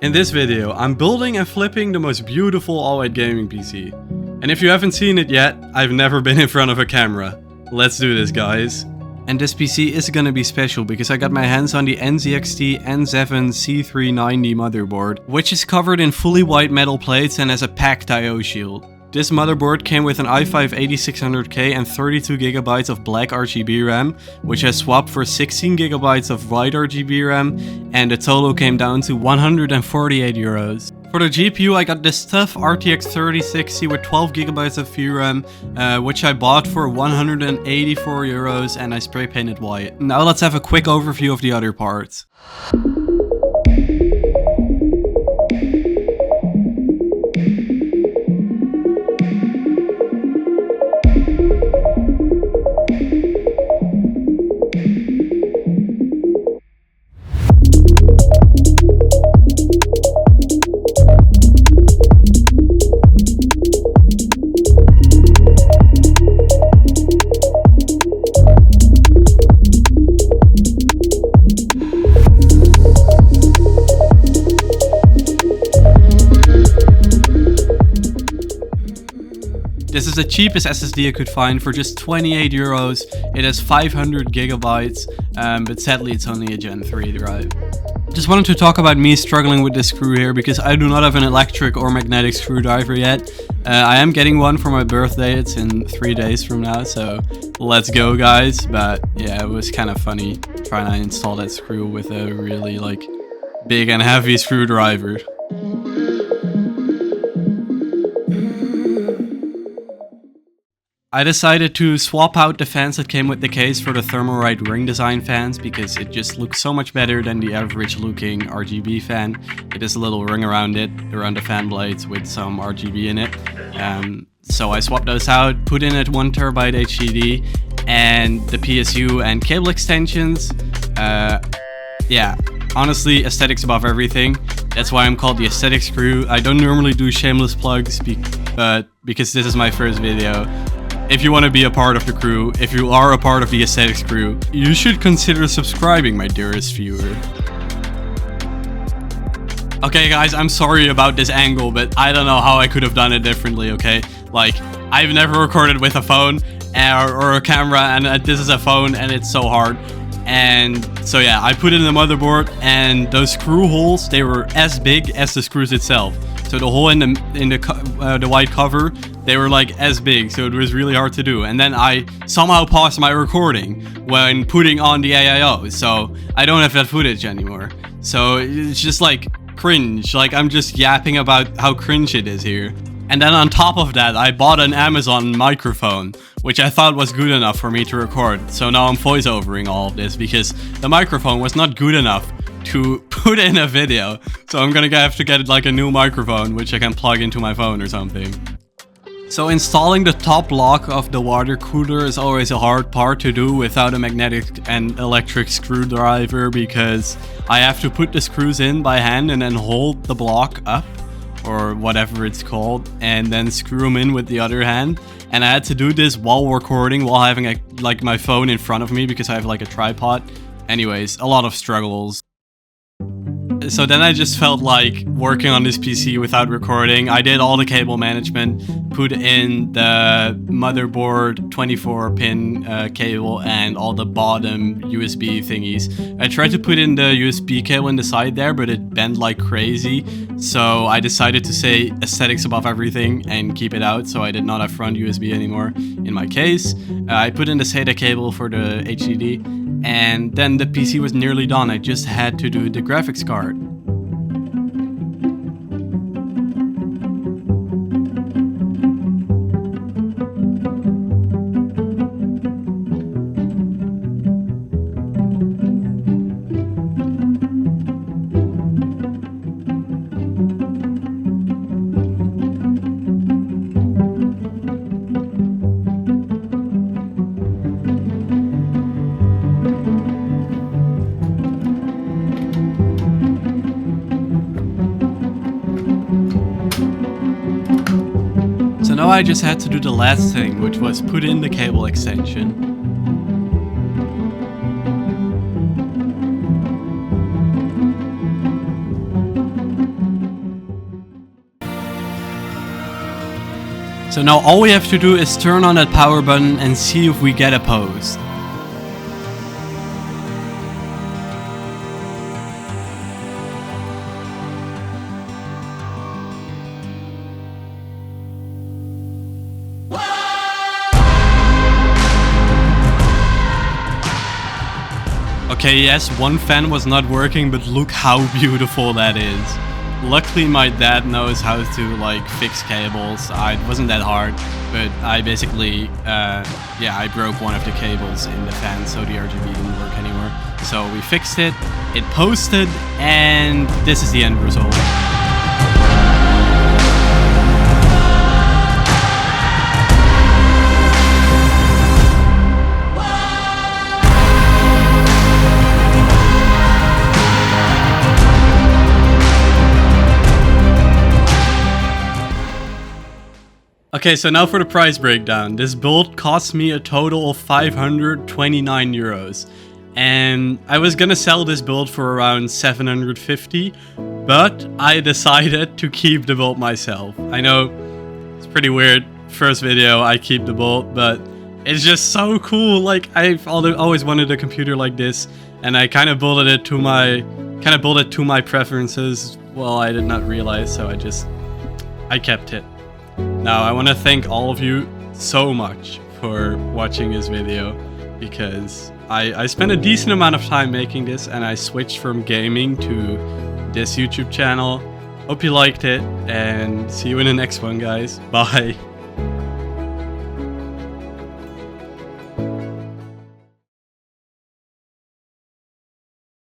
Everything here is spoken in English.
In this video, I'm building and flipping the most beautiful all-white gaming PC. And if you haven't seen it yet, I've never been in front of a camera. Let's do this, guys. And this PC is gonna be special because I got my hands on the NZXT N7 C390 motherboard, which is covered in fully white metal plates and has a packed I/O shield. This motherboard came with an i5-8600K and 32GB of black RGB RAM, which I swapped for 16GB of white RGB RAM, and the total came down to €148. For the GPU, I got this TUF RTX 3060 with 12GB of VRAM, which I bought for €184 and I spray painted white. Now let's have a quick overview of the other parts. This is the cheapest SSD I could find for just €28. It has 500GB, but sadly it's only a Gen 3 drive. Just wanted to talk about me struggling with this screw here because I do not have an electric or magnetic screwdriver yet. I am getting one for my birthday. It's in 3 days from now, so let's go, guys. But yeah, it was kind of funny trying to install that screw with a really big and heavy screwdriver. I decided to swap out the fans that came with the case for the Thermalright ring design fans because it just looks so much better than the average looking RGB fan. It has a little ring around it, around the fan blades with some RGB in it. So I swapped those out, put in a 1TB HDD and the PSU and cable extensions. Yeah, honestly, aesthetics above everything. That's why I'm called the aesthetic screw. I don't normally do shameless plugs, but because this is my first video. If you want to be a part of the crew, if you are a part of the aesthetics crew, you should consider subscribing, my dearest viewer. Okay guys, I'm sorry about this angle, but I don't know how I could have done it differently, okay? I've never recorded with a phone or a camera, and this is a phone and it's so hard. And so yeah, I put it in the motherboard and those screw holes, they were as big as the screws itself. So the hole in the white cover, they were as big, so it was really hard to do. And then I somehow paused my recording when putting on the AIO, so I don't have that footage anymore. So it's just cringe, I'm just yapping about how cringe it is here. And then on top of that, I bought an Amazon microphone, which I thought was good enough for me to record. So now I'm voiceovering all of this because the microphone was not good enough to put in a video. So I'm gonna have to get a new microphone, which I can plug into my phone or something. So installing the top lock of the water cooler is always a hard part to do without a magnetic and electric screwdriver because I have to put the screws in by hand and then hold the block up, or whatever it's called, and then screw them in with the other hand. And I had to do this while recording, while having my phone in front of me because I have a tripod. Anyways, a lot of struggles. So then I just felt like working on this PC without recording. I did all the cable management, put in the motherboard 24-pin cable and all the bottom USB thingies. I tried to put in the USB cable in the side there, but it bent like crazy. So I decided to say aesthetics above everything and keep it out, so I did not have front USB anymore in my case. I put in the SATA cable for the HDD. And then the PC was nearly done. I just had to do the graphics card. Now I just had to do the last thing, which was put in the cable extension. So now all we have to do is turn on that power button and see if we get a post. Okay, yes, one fan was not working, but look how beautiful that is. Luckily my dad knows how to like fix cables. It wasn't that hard, but I basically, I broke one of the cables in the fan, so the RGB didn't work anymore. So we fixed it, it posted, and this is the end result. Okay, so now for the price breakdown. This build cost me a total of 529 euros. And I was gonna sell this build for around 750, but I decided to keep the build myself. I know it's pretty weird. First video, I keep the build, but it's just so cool. Like, I've always wanted a computer like this, and I kind of built it to my preferences. Well, I did not realize, so I kept it. Now, I want to thank all of you so much for watching this video, because I spent a decent amount of time making this, and I switched from gaming to this YouTube channel. Hope you liked it, and see you in the next one, guys. Bye.